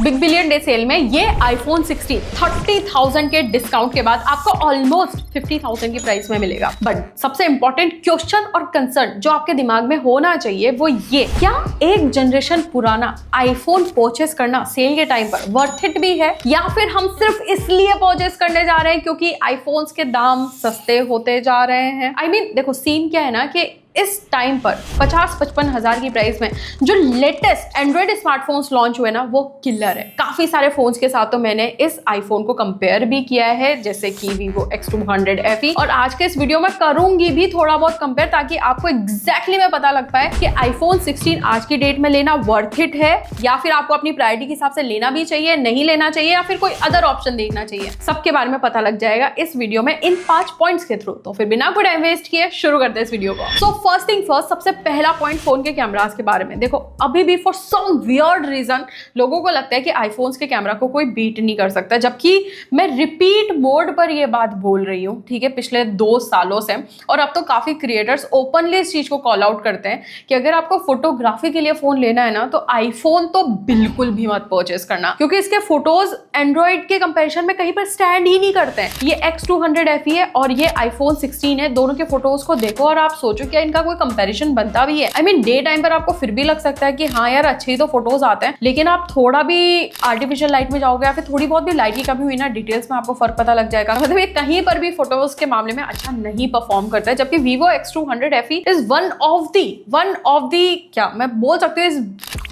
Big billion day cell में ये iPhone 16 30,000 के डिस्काउंट के बाद आपको ऑलमोस्ट 50,000 की प्राइस में मिलेगा। बट सबसे इंपॉर्टेंट क्वेश्चन और कंसर्न जो आपके दिमाग में होना चाहिए वो ये, क्या एक जनरेशन पुराना आईफोन परचेस करना सेल के टाइम पर वर्थ इट भी है, या फिर हम सिर्फ इसलिए परचेस करने जा रहे हैं क्योंकि आईफोन्स के दाम सस्ते होते जा रहे हैं। I mean, देखो सीन क्या है ना कि इस टाइम पर 50-55 हजार की प्राइस में जो लेटेस्ट एंड्रॉइड स्मार्टफोन्स लॉन्च हुए ना वो किलर है। काफी सारे फोन्स के साथ तो मैंने इस आईफोन को कंपेयर भी किया है, जैसे कि Vivo X200 FE, और आज के इस वीडियो में करूंगी भी थोड़ा बहुत कंपेयर, ताकि आपको एग्जैक्टली में पता लग पाए कि आईफोन 16 आज की डेट में लेना वर्थ इट है, या फिर आपको अपनी प्रायोरिटी के हिसाब से लेना भी चाहिए, नहीं लेना चाहिए, या फिर कोई अदर ऑप्शन देखना चाहिए। सबके बारे में पता लग जाएगा इस वीडियो में इन 5 पॉइंट्स के थ्रू। तो फिर बिना कोई टाइम वेस्ट किए शुरू करते हैं इस वीडियो को। फर्स्ट थिंग फर्स्ट, सबसे पहला पॉइंट फोन के कैमरास के बारे में। देखो अभी भी फॉर सम वियर्ड रीजन लोगों को लगता है कि आईफोन्स के कैमरा को कोई बीट नहीं कर सकता, जबकि मैं रिपीट मोड पर ये बात बोल रही हूँ, ठीक है, पिछले 2 सालों से। और अब तो काफी क्रिएटर्स ओपनली इस चीज को कॉल आउट करते हैं कि अगर आपको फोटोग्राफी के लिए फोन लेना है ना तो आईफोन तो बिल्कुल भी मत परचेस करना, क्योंकि इसके फोटोज एंड्रॉइड के कंपेरिजन में कहीं पर स्टैंड ही नहीं करते हैं। ये X200 FE है और ये आईफोन 16 है, दोनों के फोटोज को देखो और आप सोचो क्या इनका कोई कंपैरिजन बनता भी है। I mean, डे टाइम पर आपको फिर भी लग सकता है कि हाँ यार अच्छे ही तो फोटोज आते हैं, लेकिन आप थोड़ा भी आर्टिफिशियल लाइट में जाओगे या फिर थोड़ी बहुत भी लाइट की कमी हुई ना, डिटेल्स में आपको फर्क पता लग जाएगा। मतलब ये कहीं पर भी फोटोज के मामले में अच्छा नहीं परफॉर्म करता है, जबकि Vivo X200 FE is one of the क्या मैं बोल सकती हूँ, इज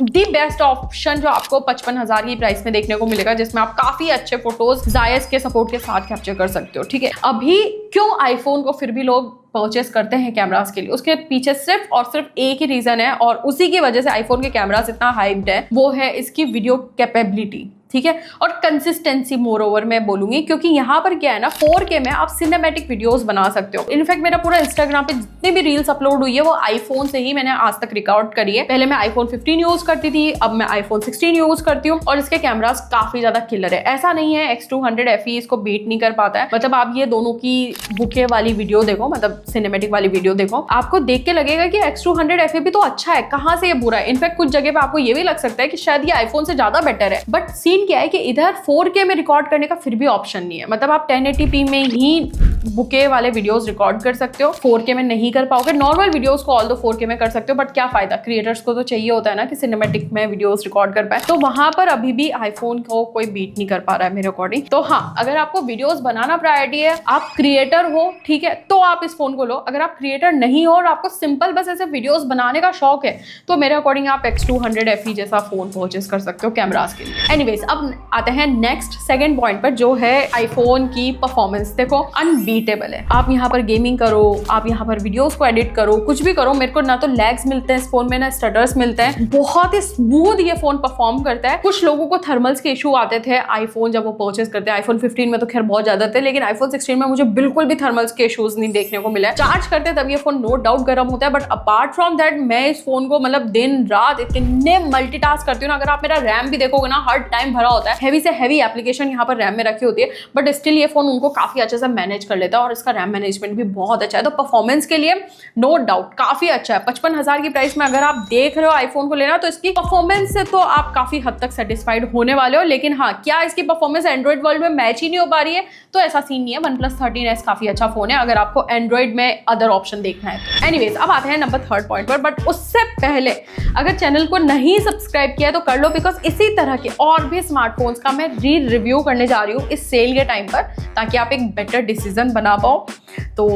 दी बेस्ट ऑप्शन जो आपको 55,000 की प्राइस में देखने को मिलेगा, जिसमें आप काफी अच्छे फोटोज जायज के सपोर्ट के साथ कैप्चर कर सकते हो। ठीक है, अभी क्यों आईफोन को फिर भी लोग परचेस करते हैं कैमरास के लिए, उसके पीछे सिर्फ और सिर्फ एक ही रीजन है, और उसी की वजह से आईफोन के कैमरास इतना हाइप्ड है, वो है इसकी वीडियो कैपेबिलिटी। ठीक है, और कंसिस्टेंसी मोर ओवर मैं बोलूंगी, क्योंकि यहाँ पर क्या है ना, 4K में आप सिनेमैटिक वीडियोस बना सकते हो। इनफैक्ट मेरा पूरा इंस्टाग्राम पे जितनी भी रील्स अपलोड हुई है वो आईफोन से ही मैंने आज तक रिकॉर्ड करी है। पहले मैं आईफोन 15 यूज करती थी, अब मैं आईफोन 16 यूज करती हूँ, और इसके कैमरास काफी ज्यादा किलर है। ऐसा नहीं है X200 FE इसको बीट नहीं कर पाता है। मतलब आप ये दोनों की बुके वाली वीडियो देखो, मतलब सिनेमेटिक वाली वीडियो देखो, आपको देख के लगेगा कि X200 FE भी तो अच्छा है, कहाँ से ये बुरा है। इनफैक्ट कुछ जगह पे आपको ये भी लग सकता है कि शायद ये आईफोन से ज्यादा बेटर है। बट सीन क्या है कि इधर 4K में रिकॉर्ड करने का फिर भी ऑप्शन नहीं है। मतलब आप 1080p में ही बुके वाले वीडियोस रिकॉर्ड कर सकते हो, 4K में नहीं कर पाओगे। नॉर्मल वीडियोस को ऑल दो 4K में कर सकते हो, बट क्या फायदा, क्रिएटर्स को तो चाहिए होता है ना कि सिनेमैटिक में वीडियोस रिकॉर्ड कर पाए। तो वहां पर अभी भी आईफोन को कोई बीट नहीं कर पा रहा है मेरे अकॉर्डिंग। तो हाँ, अगर आपको वीडियोस बनाना प्रायोरिटी है, आप क्रिएटर हो, ठीक है, तो आप इस फोन को लो। अगर आप क्रिएटर नहीं हो और आपको सिंपल बस ऐसे वीडियोस बनाने का शौक है, तो मेरे अकॉर्डिंग आप X200 FE जैसा फोन परचेस कर सकते हो कैमरास के लिए। एनीवेज, अब आते हैं नेक्स्ट सेकंड पॉइंट पर, जो है आईफोन की परफॉर्मेंस। देखो अनबीटेबल है। आप यहाँ पर गेमिंग करो, आप यहाँ पर वीडियोस को एडिट करो, कुछ भी करो, मेरे को ना तो लैग्स मिलते हैं इस फोन में, ना स्टटर्स मिलते हैं। बहुत ही स्मूथ ये फोन परफॉर्म करता है। कुछ लोगों को थर्मल्स के इशू आते थे आईफोन जब वो परचेस करते हैं, आईफोन 15 में तो खैर बहुत ज्यादा थे, लेकिन आईफोन 16 में मुझे बिल्कुल भी थर्मल्स के इशूज नहीं देखने को मिला। चार्ज करते तब ये फोन नो डाउट गर्म होता है, बट अपार्ट फ्रॉम दैट मैं इस फोन को मतलब दिन रात इतने मल्टीटास्क करती हूँ ना। अगर आप मेरा रैम भी देखोगे ना, हर टाइम भरा होता है, हैवी से हैवी एप्लीकेशन यहाँ पर रैम में रखी होती है, बट स्टिल ये फोन उनको काफी अच्छे से मैनेज कर लेता है, और इसका रैम मैनेजमेंट भी बहुत अच्छा है। तो परफॉर्मेंस के लिए नो डाउट काफी अच्छा है। 55,000 की प्राइस में अगर आप देख रहे हो आईफोन को लेना, तो इसकी परफॉर्मेंस से तो आप काफी हद तक सेटिस्फाइड होने वाले हो। लेकिन हाँ, क्या इसकी परफॉर्मेंस एंड्रॉइड वर्ल्ड में मैच ही नहीं हो पा रही है, तो ऐसा सीन नहीं है। OnePlus 13S काफी अच्छा फोन है अगर आपको एंड्रॉइड में अदर ऑप्शन देखना है। एनीवेज, अब आते हैं नंबर 3 पॉइंट पर, बट उससे पहले अगर चैनल को नहीं सब्सक्राइब किया है तो कर लो, बिकॉज इसी तरह के और भी स्मार्टफोन्स का मैं रिव्यू करने जा रही हूँ इस सेल के टाइम पर, ताकि आप एक बेटर डिसीजन बना पाओ। तो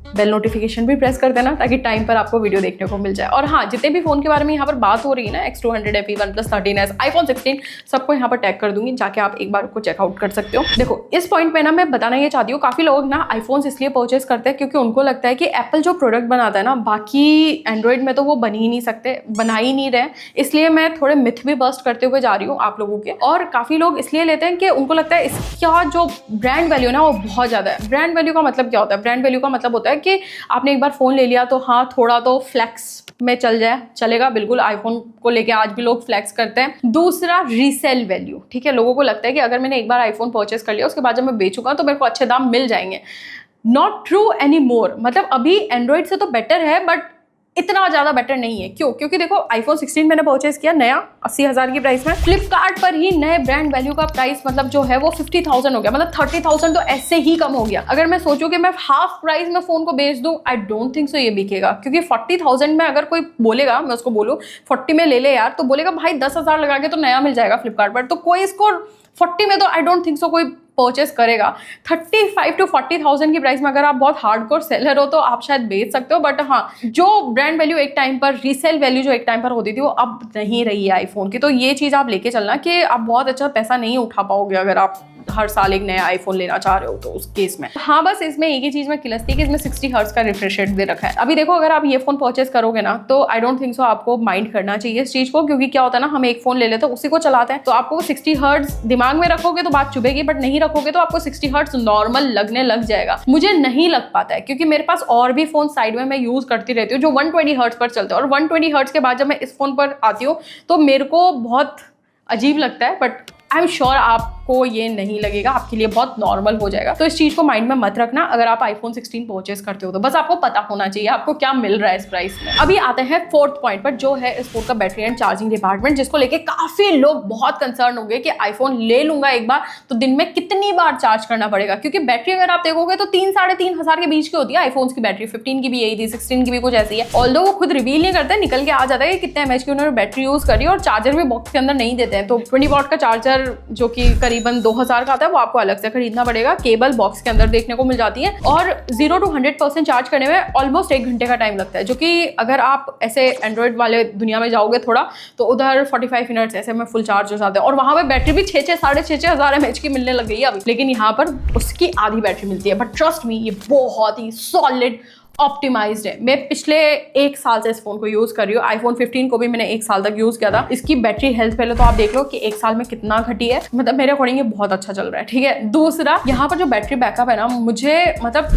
बेल नोटिफिकेशन भी प्रेस कर देना ताकि टाइम पर आपको वीडियो देखने को मिल जाए। और हाँ, जितने भी फोन के बारे में यहाँ पर बात हो रही है ना, X200 FE, OnePlus 13S, iPhone 16, सबको यहाँ पर टैग कर दूंगी, जाके आप एक बार को चेकआउट कर सकते हो। देखो इस पॉइंट पे ना मैं बताना ये चाहती हूँ, काफी लोग ना आईफोन्स इसलिए परचेस करते हैं क्योंकि उनको लगता है कि एप्पल जो प्रोडक्ट बनाता है ना, बाकी एंड्रॉइड में तो वो बन ही नहीं सकते, बना ही नहीं रहे। इसलिए मैं थोड़े मिथ भी बस्ट करते हुए जा रही हूँ आप लोगों के। और काफी लोग इसलिए लेते हैं कि उनको लगता है इसका जो ब्रांड वैल्यू ना वो बहुत ज्यादा है। ब्रांड वैल्यू का मतलब क्या होता है? ब्रांड वैल्यू का मतलब होता है कि आपने एक बार फोन ले लिया तो हाँ, थोड़ा तो फ्लैक्स में चलेगा बिल्कुल। आईफोन को लेके आज भी लोग फ्लैक्स करते हैं। दूसरा, रीसेल वैल्यू। ठीक है, लोगों को लगता है कि अगर मैंने एक बार आईफोन परचेस कर लिया, उसके बाद जब मैं बेचूंगा तो मेरे को अच्छे दाम मिल जाएंगे। Not true any more. मतलब अभी एंड्रॉइड से तो बेटर है, बट इतना ज्यादा बेटर नहीं है। क्यों? क्योंकि देखो iPhone 16 मैंने परचेज किया नया 80,000 की प्राइस में। फ्लिपकार्ट पर ही नए ब्रांड वैल्यू का प्राइस मतलब जो है वो 50,000 हो गया, मतलब 30,000 तो ऐसे ही कम हो गया। अगर मैं सोचूं कि मैं हाफ प्राइस में फोन को बेच दूं, आई डोंट थिंक सो ये बिकेगा। क्योंकि 40,000 में अगर कोई बोलेगा, मैं उसको बोलूं 40 में ले ले यार, तो बोलेगा भाई 10,000 लगा के तो नया मिल जाएगा फ्लिपकार्ट पर, तो कोई इसको 40 में तो आई डोंट थिंक सो कोई परचेस करेगा। 35 to 40,000 की प्राइस में अगर आप बहुत हार्डकोर सेलर हो तो आप शायद बेच सकते हो, बट हाँ, जो ब्रांड वैल्यू एक टाइम पर, रीसेल वैल्यू जो एक टाइम पर होती थी, वो अब नहीं रही है आईफोन की। तो ये चीज़ आप लेके चलना कि आप बहुत अच्छा पैसा नहीं उठा पाओगे अगर आप हर साल एक नया आईफोन लेना चाह रहे हो तो उस केस में। हाँ, बस इसमें एक ही चीज में किलसती है कि इसमें 60 हर्ट्ज का रिफ्रेश रेट दे रखा है। अभी देखो, अगर आप ये फोन परचेस करोगे ना, तो आई डोंट थिंक सो आपको माइंड करना चाहिए इस चीज को, क्योंकि क्या होता है ना, हम एक फोन ले लेते हैं उसी को चलाते हैं, तो आपको 60 हर्ट्ज दिमाग में रखोगे तो बात चुभेगी, बट नहीं रखोगे तो आपको 60 हर्ट्ज नॉर्मल लगने लग जाएगा। मुझे नहीं लग पाता है, क्योंकि मेरे पास और भी फोन साइड में मैं यूज करती रहती हूँ जो 120 हर्ट्ज पर चलते हैं, और 120 हर्ट्ज के बाद जब मैं इस फोन पर आती हूँ तो मेरे को बहुत अजीब लगता है, बट आई एम श्योर आपको ये नहीं लगेगा, आपके लिए बहुत नॉर्मल हो जाएगा। तो इस चीज को माइंड में मत रखना अगर आप iPhone 16 परचेस करते हो तो। बस आपको पता होना चाहिए आपको क्या मिल रहा है इस प्राइस में। अभी आते हैं फोर्थ पॉइंट पर, जो है इस फोन का बैटरी एंड चार्जिंग डिपार्टमेंट, जिसको लेके काफी लोग बहुत कंसर्न हो गए कि आईफोन ले लूंगा एक बार तो दिन में कितनी बार चार्ज करना पड़ेगा। क्योंकि बैटरी अगर आप देखोगे तो 3-3,500 के बीच की होती है आईफोन की बैटरी। 15 की भी यही थी, 16 की भी कुछ ऐसी है। ऑल्दो वो खुद रिवील नहीं करते, निकल के आ जाता है कि कितने एमएच की उन्होंने बैटरी यूज करी, और चार्जर भी बॉक्स के अंदर नहीं देते हैं। तो 20 वॉट का चार्जर जो कि करीबन 2000 का आता है वो आपको अलग से खरीदना पड़ेगा। केबल बॉक्स के अंदर देखने को मिल जाती है, और 0 to 100% चार्ज करने में ऑलमोस्ट 1 घंटे का टाइम लगता है, जो कि अगर आप ऐसे एंड्रॉइड वाले दुनिया में जाओगे थोड़ा, तो उधर 45 मिनट्स ऐसे में फुल चार्ज हो जाते हैं। और वहां पे बैटरी भी 6,000-6,500 एमएच की मिलने लग गई है अभी, लेकिन यहाँ पर उसकी आधी बैटरी मिलती है। बट ट्रस्ट मी, ये बहुत ही सॉलिड ऑप्टिमाइज्ड है। मैं पिछले 1 साल से इस फोन को यूज कर रही हूँ। iPhone 15 को भी मैंने 1 साल तक यूज किया था। इसकी बैटरी हेल्थ पहले तो आप देख लो कि 1 साल में कितना घटी है, मतलब मेरे अकॉर्डिंग ये बहुत अच्छा चल रहा है, ठीक है। दूसरा, यहाँ पर जो बैटरी बैकअप है ना, मुझे मतलब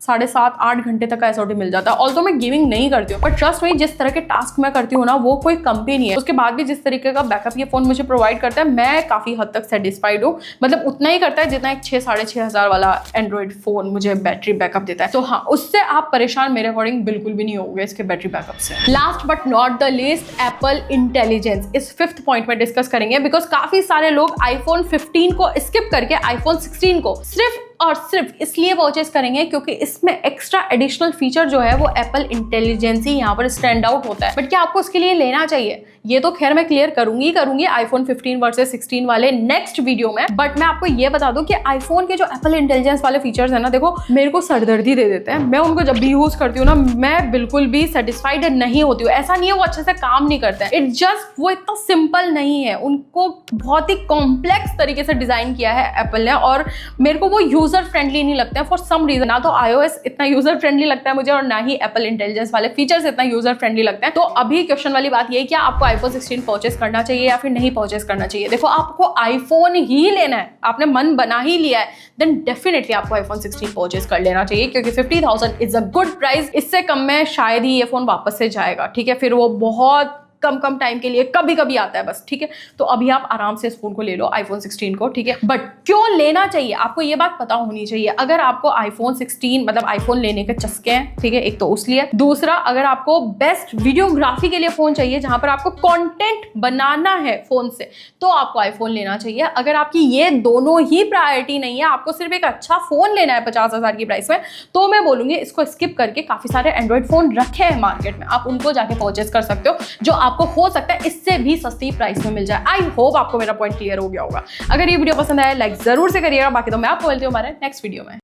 7-8 घंटे तक का एसओटी मिल जाता है। ऑल्सो मैं गेमिंग नहीं करती हूँ, बट ट्रस्ट मी, जिस तरह के टास्क मैं करती हूँ ना, वो कोई कम भी नहीं है। उसके बाद भी जिस तरीके का बैकअप ये फोन मुझे प्रोवाइड करता है, मैं काफी हद तक सेटिस्फाइड हूँ। मतलब उतना ही करता है जितना एक 6,000-6,500 वाला एंड्रॉइड फोन मुझे बैटरी बैकअप देता है। तो हाँ, उससे आप परेशान मेरे अकॉर्डिंग बिल्कुल भी नहीं होगे इसके बैटरी बैकअप से। Last but not the least, Apple intelligence इस 5th पॉइंट में डिस्कस करेंगे, बिकॉज काफी सारे लोग iPhone 15 को स्किप करके iPhone 16 को सिर्फ और सिर्फ इसलिए परचेस करेंगे क्योंकि इसमें एक्स्ट्रा एडिशनल फीचर जो है वो एप्पल इंटेलिजेंस ही यहाँ पर स्टैंड आउट होता है। बट क्या आपको उसके लिए लेना चाहिए? ये तो खैर मैं क्लियर करूंगी iPhone 15 वर्सेस 16 वाले नेक्स्ट वीडियो में। बट मैं आपको ये बता दूं कि आईफोन के जो एप्पल इंटेलिजेंस वाले फीचर्स है ना, देखो मेरे को सरदर्दी दे देते हैं। मैं उनको जब भी यूज करती हूँ ना, मैं बिल्कुल भी सेटिस्फाइड नहीं होती हूँ। ऐसा नहीं है वो अच्छे से काम नहीं करते हैं, इट जस्ट वो इतना सिंपल नहीं है। उनको बहुत ही कॉम्प्लेक्स तरीके से डिजाइन किया है एप्पल ने, और मेरे को वो यूजर फ्रेंडली नहीं लगता है फॉर सम रीजन। ना तो iOS इतना यूजर फ्रेंडली लगता है मुझे, और ना ही एप्पल इंटेलिजेंस वाले फीचर्स इतना यूजर फ्रेंडली लगते हैं। तो अभी क्वेश्चन वाली बात ये है कि आपको iPhone 16 परचेस करना चाहिए या फिर नहीं परचेस करना चाहिए। देखो, आपको आईफोन ही लेना है, आपने मन बना ही लिया है, देन डेफिनेटली आपको iPhone 16 परचेस कर लेना चाहिए, क्योंकि 50,000 इज अ गुड प्राइस। इससे कम में शायद ही ये फोन वापस से जाएगा, ठीक है। फिर वो बहुत कम टाइम के लिए कभी कभी आता है बस, ठीक है। तो अभी आप आराम से इस फोन को ले लो, iPhone 16 को, ठीक है। बट क्यों लेना चाहिए आपको, ये बात पता होनी चाहिए। अगर आपको iPhone 16 मतलब आईफोन लेने के चस्के हैं, ठीक है, एक तो उस लिए। दूसरा, अगर आपको बेस्ट वीडियोग्राफी के लिए फोन चाहिए, जहां पर आपको कंटेंट बनाना है फोन से, तो आपको आईफोन लेना चाहिए। अगर आपकी ये दोनों ही प्रायोरिटी नहीं है, आपको सिर्फ एक अच्छा फोन लेना है 50,000 की प्राइस में, तो मैं बोलूंगी इसको स्किप करके काफी सारे एंड्रॉइड फोन रखे हैं मार्केट में, आप उनको जाके परचेस कर सकते हो, जो आपको हो सकता है इससे भी सस्ती प्राइस में मिल जाए। आई होप आपको मेरा पॉइंट क्लियर हो गया होगा। अगर ये वीडियो पसंद आया, लाइक जरूर से करिएगा। बाकी तो मैं आपको मिलती हूँ हमारे नेक्स्ट वीडियो में।